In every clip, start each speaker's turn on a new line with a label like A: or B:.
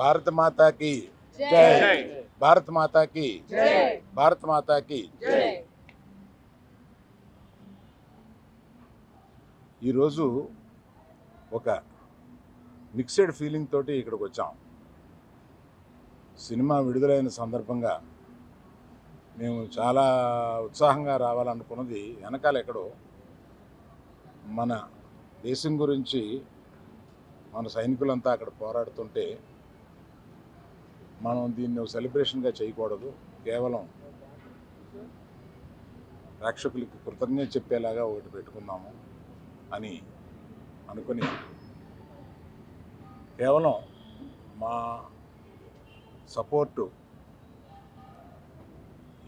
A: భారత మాతాకి జై, భారత మాతాకి జై, భారత మాతాకి జై. ఈరోజు ఒక మిక్స్డ్ ఫీలింగ్ తోటి ఇక్కడికి వచ్చాం. సినిమా విడుదలైన సందర్భంగా మేము చాలా ఉత్సాహంగా రావాలనుకున్నది వెనకాల ఎక్కడో మన దేశం గురించి మన సైనికులంతా అక్కడ పోరాడుతుంటే మనం దీన్ని సెలబ్రేషన్గా చేయకూడదు, కేవలం ప్రేక్షకులకి కృతజ్ఞత చెప్పేలాగా ఒకటి పెట్టుకుందాము అని అనుకుని కేవలం మా సపోర్టు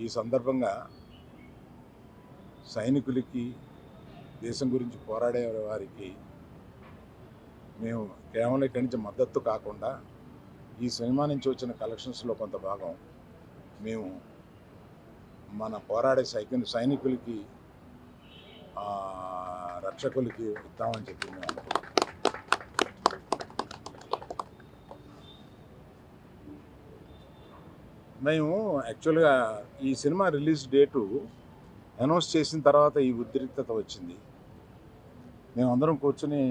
A: ఈ సందర్భంగా సైనికులకి, దేశం గురించి పోరాడే వారికి మేము కేవలం ఇక్కడి నుంచి మద్దతు కాకుండా ఈ సినిమా నుంచి వచ్చిన కలెక్షన్స్లో కొంత భాగం మేము మన పోరాడే సైనికులకి, రక్షకులకి ఇద్దామని చెప్పి మేము అనుకుంటున్నాం. మేము యాక్చువల్గా ఈ సినిమా రిలీజ్ డేటు అనౌన్స్ చేసిన తర్వాత ఈ ఉద్రిక్తత వచ్చింది. మేమందరం కూర్చొని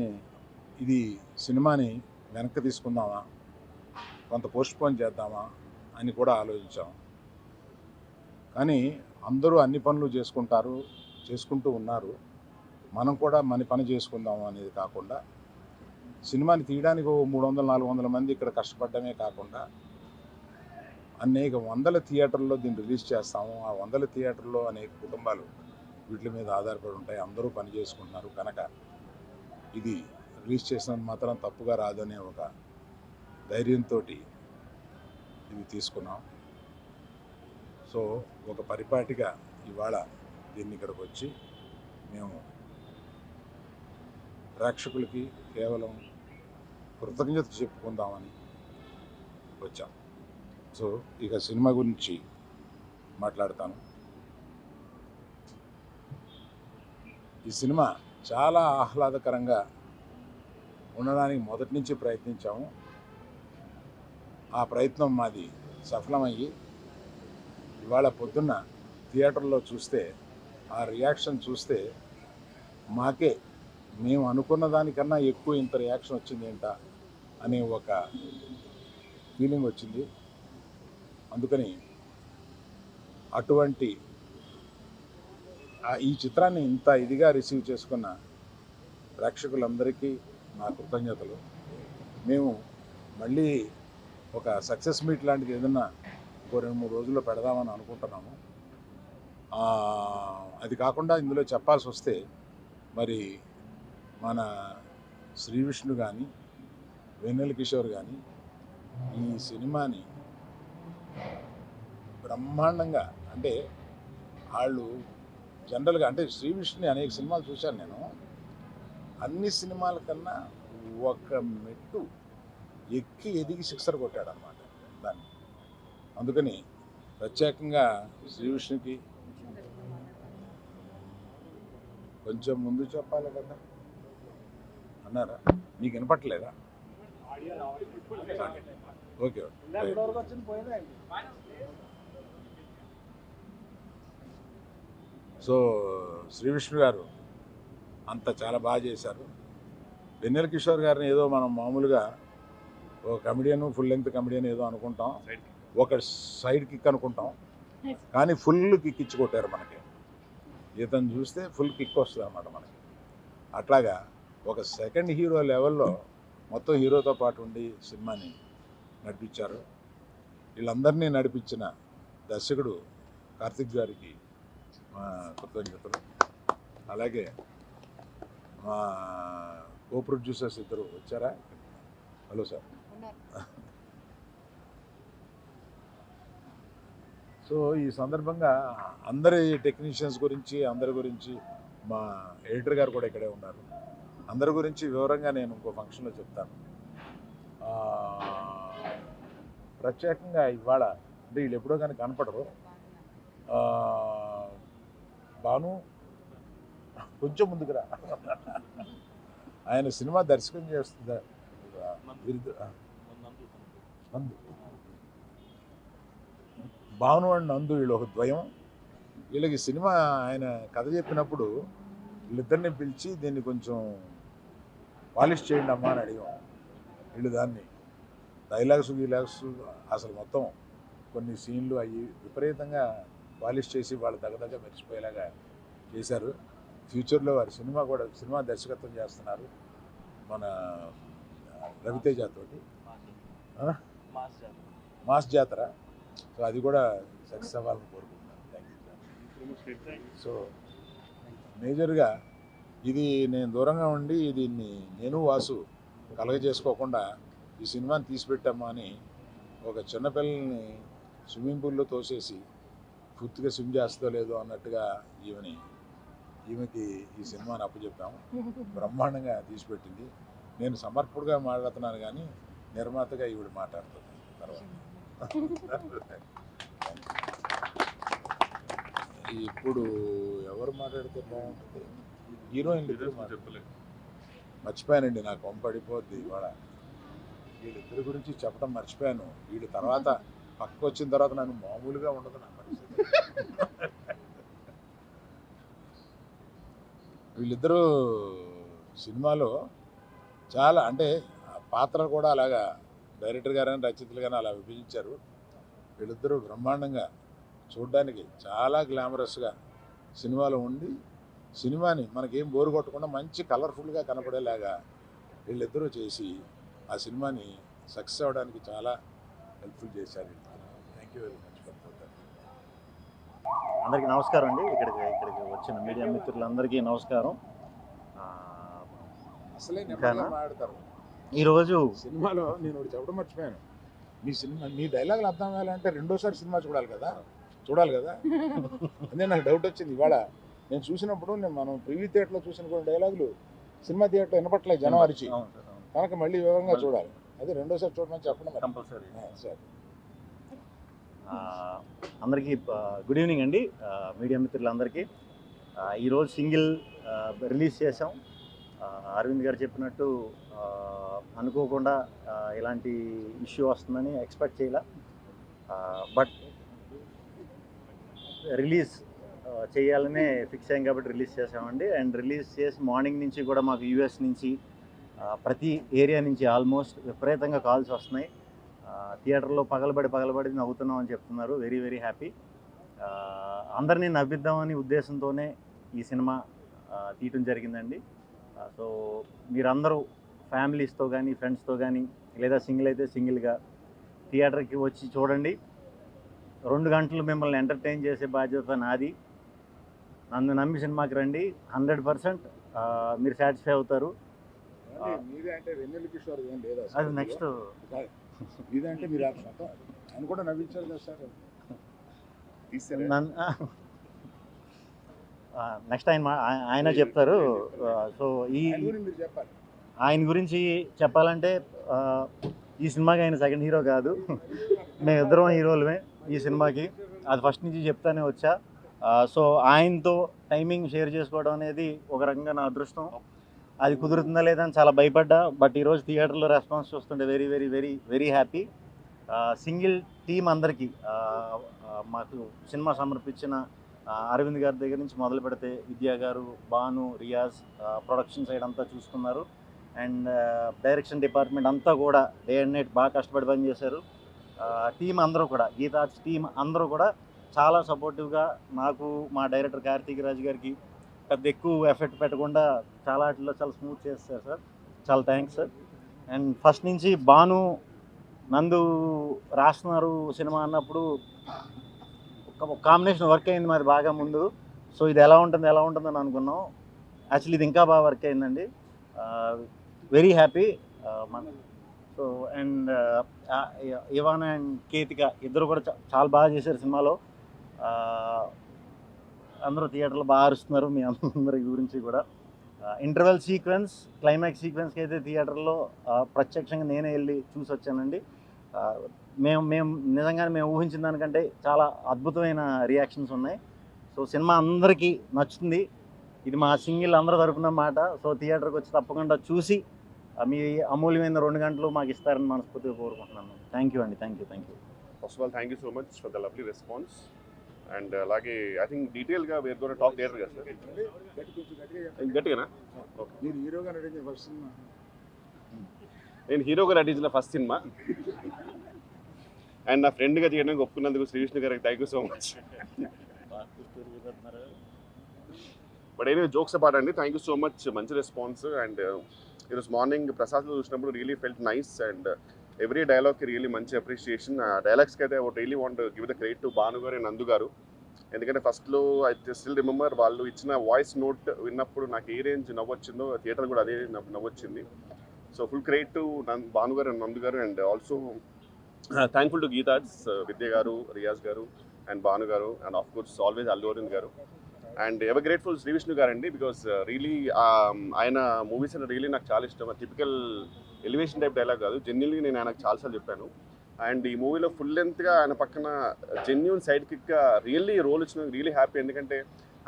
A: ఇది సినిమాని వెనక్కి తీసుకుందామా, కొంత పోస్ట్పోన్ చేద్దామా అని కూడా ఆలోచించాం. కానీ అందరూ అన్ని పనులు చేసుకుంటూ ఉన్నారు. మనం కూడా మన పని చేసుకుందాము అనేది కాకుండా సినిమాని తీయడానికి 300-400 మంది ఇక్కడ కష్టపడమే కాకుండా అనేక వందల థియేటర్లో దీన్ని రిలీజ్ చేస్తాము. ఆ వందల థియేటర్లో అనేక కుటుంబాలు వీటి మీద ఆధారపడి ఉంటాయి. అందరూ పని చేసుకుంటున్నారు కనుక ఇది రిలీజ్ చేసినంత మాత్రం తప్పుగా రాదనే ఒక ధైర్యంతో ఇది తీసుకున్నాం. సో ఒక పరిపాటిగా ఇవాళ దీన్ని ఇక్కడికి వచ్చి మేము ప్రేక్షకులకి కేవలం కృతజ్ఞత చెప్పుకుందామని వచ్చాం. సో ఇక సినిమా గురించి మాట్లాడతాను. ఈ సినిమా చాలా ఆహ్లాదకరంగా ఉండడానికి మొదటి నుంచి ప్రయత్నించాము. ఆ ప్రయత్నం మాది సఫలమయ్యి ఇవాళ పొద్దున్న థియేటర్లో చూస్తే ఆ రియాక్షన్ చూస్తే మాకే మేము అనుకున్న దానికన్నా ఎక్కువ ఇంత రియాక్షన్ వచ్చింది ఏంటా అనే ఒక ఫీలింగ్ వచ్చింది. అందుకని అటువంటి ఈ చిత్రాన్ని ఇంత ఇదిగా రిసీవ్ చేసుకున్న ప్రేక్షకులందరికీ నా కృతజ్ఞతలు. మేము మళ్ళీ ఒక సక్సెస్ మీట్ లాంటిది ఏదన్నా ఇంకో 2-3 రోజుల్లో పెడదామని అనుకుంటున్నాము. అది కాకుండా ఇందులో చెప్పాల్సి వస్తే మరి మన శ్రీ విష్ణు కానీ, వెన్నెల కిషోర్ కానీ ఈ సినిమాని బ్రహ్మాండంగా, అంటే వాళ్ళు జనరల్గా, అంటే శ్రీ విష్ణుని అనేక సినిమాలు చూశాను నేను, అన్ని సినిమాల కన్నా ఒక మెట్టు ఎక్కి ఎదిగి సిక్సర్ కొట్టాడు అనమాట దాన్ని. అందుకని ప్రత్యేకంగా శ్రీ విష్ణుకి కొంచెం ముందు చెప్పాలి కదా అన్నారా? నీకు వినపట్టలేదా? ఓకే. సో శ్రీ విష్ణు గారు అంత చాలా బాగా చేశారు. వెన్నెల కిషోర్ గారిని ఏదో మనం మామూలుగా ఒక కమెడియన్, ఫుల్ లెంగ్త్ కమెడియన్ ఏదో అనుకుంటాం, ఒక సైడ్ కిక్ అనుకుంటాం, కానీ ఫుల్ కిక్ ఇచ్చి కొట్టారు మనకి. ఇతను చూస్తే ఫుల్ కిక్ వస్తుంది అన్నమాట మనకి. అట్లాగా ఒక సెకండ్ హీరో లెవెల్లో మొత్తం హీరోతో పాటు ఉండి సినిమాని నడిపించారు. వీళ్ళందరినీ నడిపించిన దర్శకుడు కార్తిక్ గారికి మా కృతజ్ఞతలు. అలాగే మా కో ప్రొడ్యూసర్స్ ఇద్దరు వచ్చారా? Hello sir. సో ఈ సందర్భంగా అందరి టెక్నీషియన్స్ గురించి, అందరి గురించి, మా ఎడిటర్ గారు కూడా ఇక్కడే ఉన్నారు, అందరి గురించి వివరంగా నేను ఇంకో ఫంక్షన్లో చెప్తాను. ప్రత్యేకంగా ఇవాళ అంటే వీళ్ళు ఎప్పుడో కానీ కనపడరు. భాను కొంచెం ముందుకురా. ఆయన సినిమా దర్శకం చేస్తుంది. నందు భావన అండ్ నందు వీళ్ళు ఒక ద్వయం. వీళ్ళకి సినిమా ఆయన కథ చెప్పినప్పుడు వీళ్ళిద్దరిని పిలిచి దీన్ని కొంచెం పాలిష్ చేయండి అమ్మా అని అడిగాం. వీళ్ళు దాన్ని డైలాగ్స్ అసలు మొత్తం కొన్ని సీన్లు అవి విపరీతంగా పాలిష్ చేసి వాళ్ళు దగ్గర మెరిచిపోయేలాగా చేశారు. ఫ్యూచర్లో వారి సినిమా దర్శకత్వం చేస్తున్నారు మన రవితేజ తోటి, మాస్ జాతర. సో అది కూడా సక్సెస్ అవ్వాలని కోరుకుంటున్నాను. Thank you. సో మేజర్గా ఇది నేను దూరంగా ఉండి దీన్ని నేను వాసు కలగజేసుకోకుండా ఈ సినిమాని తీసిపెట్టామా అని ఒక చిన్నపిల్లల్ని స్విమ్మింగ్ పూల్లో తోసేసి పూర్తిగా స్విమ్ చేస్తుందో లేదో అన్నట్టుగా ఈమెకి ఈ సినిమాని అప్పచెప్పాము. బ్రహ్మాండంగా తీసిపెట్టింది. నేను సమర్పుడుగా మాట్లాడుతున్నాను కానీ నిర్మాతగా ఈవిడ మాట్లాడుతుంది తర్వాత. ఇప్పుడు ఎవరు మాట్లాడితే బాగుంటుంది? హీరోయిన్లు ఇద్దరు మర్చిపోయానండి, నాకు పంపడిపోద్ది ఇవాళ. వీళ్ళిద్దరి గురించి చెప్పడం మర్చిపోయాను. వీళ్ళు తర్వాత పక్కకు వచ్చిన తర్వాత నన్ను మామూలుగా ఉండదు నా పరిస్థితి. వీళ్ళిద్దరూ సినిమాలో చాలా అంటే పాత్రలు కూడా అలాగా డైరెక్టర్ గారు కానీ రచయితలు కానీ అలా విభజించారు. వీళ్ళిద్దరూ బ్రహ్మాండంగా చూడడానికి చాలా గ్లామరస్గా సినిమాలో ఉండి సినిమాని మనకేం బోరు కొట్టకుండా మంచి కలర్ఫుల్గా కనపడేలాగా వీళ్ళిద్దరూ చేసి ఆ సినిమాని సక్సెస్ అవ్వడానికి చాలా హెల్ప్ఫుల్ చేశారు. Thank you very much.
B: అందరికీ నమస్కారం అండి. ఇక్కడికి వచ్చిన మీడియా మిత్రులందరికీ నమస్కారం.
A: అసలే మాట్లాడతారు.
B: ఈరోజు
A: సినిమాలో నేను చెప్పడం మర్చిపోయాను. మీ డైలాగులు అర్థం అవ్వాలంటే రెండోసారి సినిమా చూడాలి కదా. అదే నాకు డౌట్ వచ్చింది ఇవాళ. నేను చూసినప్పుడు మనం ప్రివ్యూ థియేటర్లో చూసిన కొన్ని డైలాగులు సినిమా థియేటర్లో వినపట్లేదు జనవరికి, కనుక మళ్ళీ వివరంగా చూడాలి. అదే రెండోసారి చూడమని చెప్పడం కంపల్సరీ. సరే,
B: అందరికీ గుడ్ ఈవినింగ్ అండి. మీడియా మిత్రులందరికీ ఈరోజు సింగిల్ రిలీజ్ చేసాం. అరవింద్ గారు చెప్పినట్టు అనుకోకుండా ఇలాంటి ఇష్యూ వస్తుందని ఎక్స్పెక్ట్ చేయలే. బట్ రిలీజ్ చేయాలనే ఫిక్స్ అయ్యాం కాబట్టి రిలీజ్ చేసామండి. అండ్ రిలీజ్ చేసి మార్నింగ్ నుంచి కూడా మాకు యూఎస్ నుంచి ప్రతి ఏరియా నుంచి ఆల్మోస్ట్ విపరీతంగా కాల్స్ వస్తున్నాయి. థియేటర్లో పగలబడి నవ్వుతున్నాం అని చెప్తున్నారు. Very very happy. అందరినీ నవ్విద్దామని ఉద్దేశంతోనే ఈ సినిమా తీయటం జరిగిందండి. సో మీరందరూ ఫ్యామిలీస్తో కానీ ఫ్రెండ్స్తో కానీ లేదా సింగిల్ అయితే సింగిల్గా థియేటర్కి వచ్చి చూడండి. 2 గంటలు మిమ్మల్ని ఎంటర్టైన్ చేసే బాధ్యత నాది. నన్ను నమ్మి సినిమాకి రండి. 100% మీరు సాటిస్ఫై అవుతారు. అది నెక్స్ట్
A: ఇదంటే మీరు ఆయన కూడా నవ్వించారు కదా సార్.
B: నెక్స్ట్ ఆయన చెప్తారు. సో ఆయన గురించి చెప్పాలంటే ఈ సినిమాకి ఆయన సెకండ్ హీరో కాదు, మేమిద్దరం హీరోలమే ఈ సినిమాకి. అది ఫస్ట్ నుంచి చెప్తానే వచ్చా. సో ఆయనతో టైమింగ్ షేర్ చేసుకోవడం అనేది ఒక రకంగా నా అదృష్టం. అది కుదురుతుందా లేదా అని చాలా భయపడ్డా. బట్ ఈరోజు థియేటర్లో రెస్పాన్స్ చూస్తుంటే very very very very happy. Single team అందరికీ మాకు సినిమా సమర్పించిన అరవింద్ గారి దగ్గర నుంచి మొదలు పెడితే విద్యా గారు, భాను, రియాజ్, ప్రొడక్షన్ సైడ్ అంతా చూసుకున్నారు. అండ్ డైరెక్షన్ డిపార్ట్మెంట్ అంతా కూడా డే అండ్ నైట్ బాగా కష్టపడి పనిచేశారు. టీం అందరూ కూడా, గీతా ఆర్ట్స్ టీం అందరూ కూడా చాలా సపోర్టివ్గా నాకు, మా డైరెక్టర్ కార్తీక్ రాజ్ గారికి పెద్ద ఎక్కువ ఎఫెక్ట్ పెట్టకుండా చాలా వాటిలో చాలా స్మూత్ చేస్తారు సార్. చాలా థ్యాంక్స్ సార్. అండ్ ఫస్ట్ నుంచి భాను, నందు రాస్తున్నారు సినిమా అన్నప్పుడు ఒక కాంబినేషన్ వర్క్ అయింది మాది బాగా ముందు. సో ఇది ఎలా ఉంటుందని అనుకున్నాం. యాక్చువల్లీ ఇది ఇంకా బాగా వర్క్ అయిందండి. Very happy. So and Ivan and Ketika ఇద్దరు కూడా చాలా బాగా చేశారు సినిమాలో. అందరూ థియేటర్లో బాగా అరుస్తున్నారు. మీ అందరి గురించి కూడా ఇంటర్వెల్ సీక్వెన్స్, క్లైమాక్స్ సీక్వెన్స్కి అయితే థియేటర్లో ప్రత్యక్షంగా నేనే వెళ్ళి చూసి వచ్చానండి. మేము నిజంగానే మేము ఊహించిన దానికంటే చాలా అద్భుతమైన రియాక్షన్స్ ఉన్నాయి. సో సినిమా అందరికీ నచ్చుతుంది. ఇది మా సింగిల్ అందరి తరపున మాట. సో థియేటర్కి వచ్చి తప్పకుండా చూసి మీ అమూల్యమైన 2 గంటలు మాకు ఇస్తారని మనస్ఫూర్తిగా కోరుకుంటున్నాను. థ్యాంక్ యూ అండి. Thank you.
C: First of all thank you so much for the lovely response. And అలాగే ఐ థింక్ డీటెయిల్గా వేర్ గోన్ టాక్ లేటర్ కదా సార్. గట్టిగానా?
A: మీరు హీరోగా నటించిన ఫస్ట్ సినిమా?
C: నేను హీరోగా నటించిన ఫస్ట్ సినిమా అండ్ నా ఫ్రెండ్గా చేయడానికి ఒప్పుకున్నందుకు శ్రీ విష్ణు గారికి thank you so much. But ఏదో జోక్స్ అపార్ట్ అండి, థ్యాంక్ యూ సో మచ్. మంచి రెస్పాన్స్. అండ్ ఈరోజు మార్నింగ్ ప్రసాద్లో చూసినప్పుడు really felt nice. And every డైలాగ్కి రియలీ మంచి అప్రిషియేషన్. ఆ డైలాగ్స్కి అయితే I really want give the credit to Bhanu garu and Nandu గారు. ఎందుకంటే ఫస్ట్లో ఐ స్టిల్ రిమెంబర్ వాళ్ళు ఇచ్చిన వాయిస్ నోట్ విన్నప్పుడు నాకు ఏ రేంజ్ నవ్వొచ్చిందో థియేటర్ కూడా అదే నవ్వొచ్చింది. So full credit to Bhanu garu and Nandu garu. And also thankful to గీతాడ్స్, Vidya garu, Riaz garu and Bhanu garu and of course always Allu Aravind garu. And ever grateful Shri Vishnu garu అండి, బికాస్ రియలీ ఆయన మూవీస్ అంటే రియలీ నాకు చాలా ఇష్టం. టిపికల్ ఎలివేషన్ టైప్ డైలాగ్ కాదు, జెన్యున్లీ నేను ఆయనకు చాలాసార్లు చెప్పాను. అండ్ ఈ మూవీలో ఫుల్ లెంత్గా ఆయన పక్కన జెన్యున్ సైడ్ కిక్గా రియల్లీ రోల్ ఇచ్చిన రియలీ హ్యాపీ. ఎందుకంటే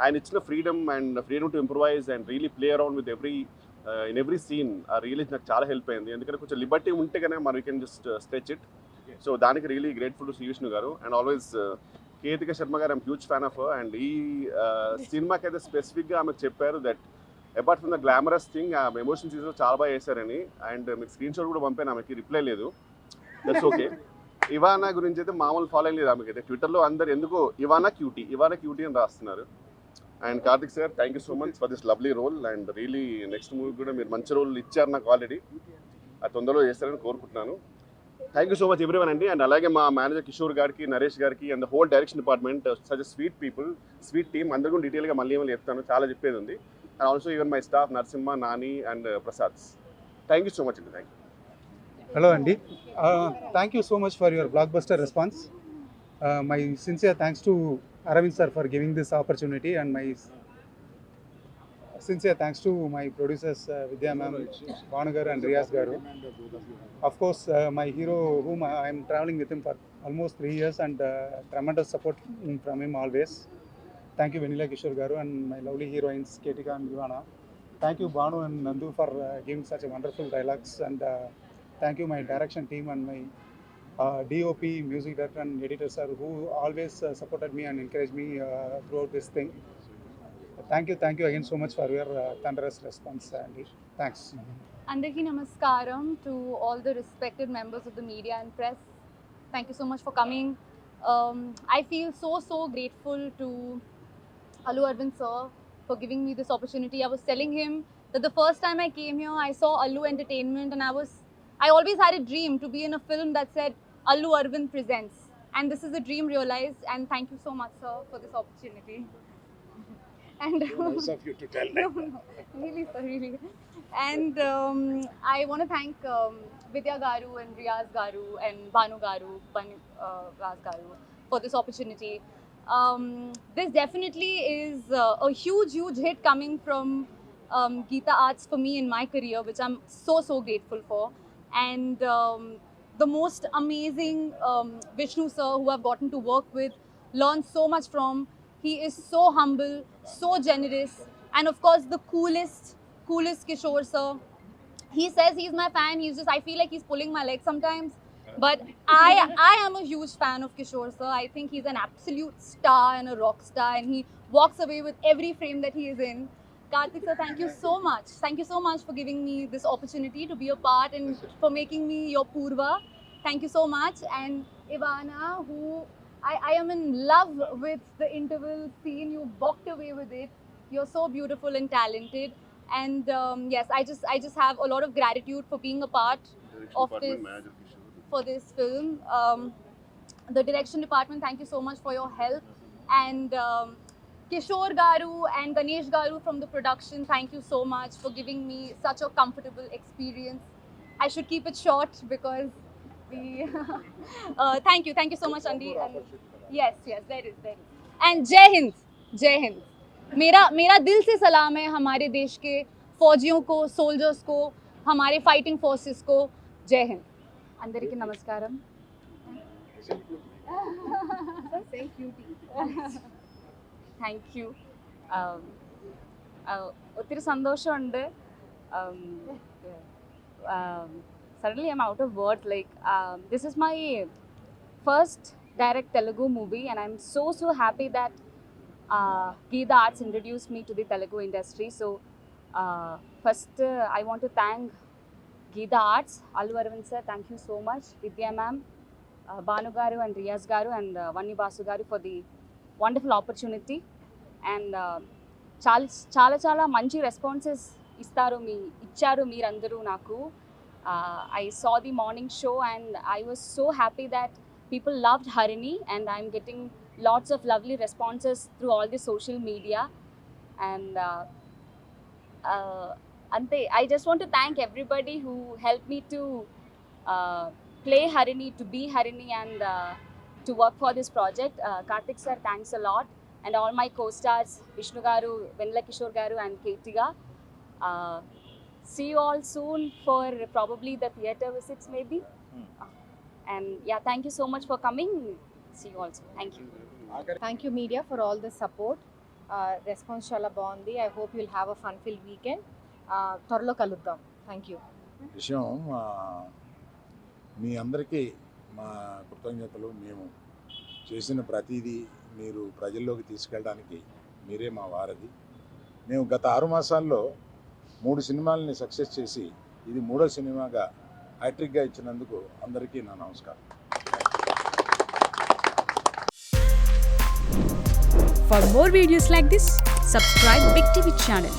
C: ఆయన ఇచ్చిన freedom to improvise and really play around with in every scene really నాకు చాలా హెల్ప్ అయింది. ఎందుకంటే కొంచెం లిబర్టీ ఉంటే కనుక మనం we can just stretch it. So దానికి really grateful to Shri Vishnu garu. And always Ketika Sharma garu I'm huge fan of. And ఈ సినిమాకి అయితే స్పెసిఫిక్గా ఆమెకు చెప్పారు that apart from the glamorous thing ఆ ఎమోషన్ సీన్స్లో చాలా బాగా చేశారని. అండ్ మీకు స్క్రీన్ షాట్ కూడా పంపాను, ఆమెకి రిప్లై లేదు. That's okay. ఇవానా గురించి అయితే మామూలు ఫాలోయింగ్ లేదు ఆమెకి అయితే. ట్విట్టర్లో అందరు ఎందుకో ఇవానా క్యూటీ అని రాస్తున్నారు. And Karthik sir thank you so much for this lovely role. And really next movie కూడా మీరు మంచి రోల్ ఇచ్చారు నాకు ఆల్రెడీ, అది తొందరలో చేస్తారని కోరుకుంటున్నాను. Thank you so much everyone అండి. అండ్ అలాగే మా మేనేజర్ కిషోర్ గారికి, నరేష్ గారికి and the whole direction department, such sweet people, sweet team, అందరూ కూడా డీటెయిల్గా మళ్ళీ చెప్తాను, చాలా చెప్పేది ఉంది. And also even my staff Narasimha, Nani and Prasad. Thank you so much అండి. Thank you.
D: Hello Andy, thank you so much for your blockbuster response. My sincere thanks to Aravind sir for giving this opportunity, and my sincere thanks to my producers Vidya ma'am, Bhanu garu and Riyaz garu. Of course, my hero whom I am traveling with him for almost 3 years, and tremendous support from him always. Thank you Vanilla Kishore garu and my lovely heroines Ketika and Ivana. Thank you Bhanu and Nandu for giving such a wonderful dialogues, and thank you my direction team and my DOP, music director and editor sir, who always supported me and encouraged me throughout this thing. Thank you again so much for your thunderous response, Andy. Thanks.
E: Andarki namaskaram to all the respected members of the media and press. Thank you so much for coming. I feel so grateful to Allu Arvind sir for giving me this opportunity. I was telling him that the first time I came here, I saw Allu Entertainment, and I always had a dream to be in a film that said Allu Arvind presents, and this is a dream realized. And thank you so much sir for this opportunity. And
A: Nice of you to tell that.
E: no, really sir, really. And I want to thank Vidya garu and Riyaz garu and Bhanu garu, Raz garu for this opportunity. This definitely is a huge hit coming from Geeta Arts for me in my career, which I'm so grateful for. And the most amazing Vishnu sir who I've gotten to work with, learned so much from. He is so humble, so generous, and of course the coolest Kishore sir. He says he's my fan. I feel like he's pulling my leg sometimes. But I am a huge fan of Kishore sir. I think he's an absolute star and a rock star, and he walks away with every frame that he is in. Karthik sir, thank you so much. Thank you so much for giving me this opportunity to be a part and for making me your Purva. Thank you so much. And Ivana, who I am in love with the interval scene. You walked away with it. You're so beautiful and talented. And yes, I just have a lot of gratitude for being a part of this, for this film. The direction department, thank you so much for your help. And Kishore garu and Ganesh garu from the production, thank you so much for giving me such a comfortable experience. I should keep it short because we thank you so much Andy. And yes, there is. And Jai Hind. मेरा दिल से सलाम है हमारे देश के फौजियों को, सोल्जर्स को, हमारे फाइटिंग फोर्सेस को. जय हिंद. अंदरिकी नमस्कारम. Thank you.
F: ഒത്തിരി സന്തോഷമുണ്ട്.
E: suddenly I'm out of words. Like, this is my first direct Telugu movie, and I'm so happy that Geetha Arts introduced me to the Telugu industry. So first I want to thank Geetha Arts, Allu Aravind sir, thank you so much, Vidya ma'am, Banu garu and Riyaz garu and Vanni Basu garu for the wonderful opportunity. And చాలా మంచి responses ఇచ్చారు మీరందరూ నాకు. I saw the morning show and I was so happy that people loved Harini, and I'm getting lots of lovely responses through all the social media. And ante, I just want to thank everybody who helped me to play Harini, to be Harini, and to work for this project. Karthik sir, thanks a lot, and all my co-stars Vishnu garu, Venla Kishore garu and Keetiga. See you all soon for probably the theatre visits maybe. And yeah, thank you so much for coming. See you all soon. Thank you.
F: Thank you media for all the support. Response చాలా బాగుంది. I hope you'll have a fun fill weekend. త్వరలో కలుద్దాం. Thank you.
A: విషయం మీ అందరికీ మా కృతజ్ఞతలు. మేము చేసిన ప్రతిదీ మీరు ప్రజల్లోకి తీసుకెళ్ళడానికి మీరే మా వారధి. మేము గత 6 మాసాల్లో 3 సినిమాలని సక్సెస్ చేసి ఇది 3వ సినిమాగా హ్యాట్రిక్గా ఇచ్చినందుకు అందరికీ నా నమస్కారం.
G: For more videos like this, subscribe Big TV channel.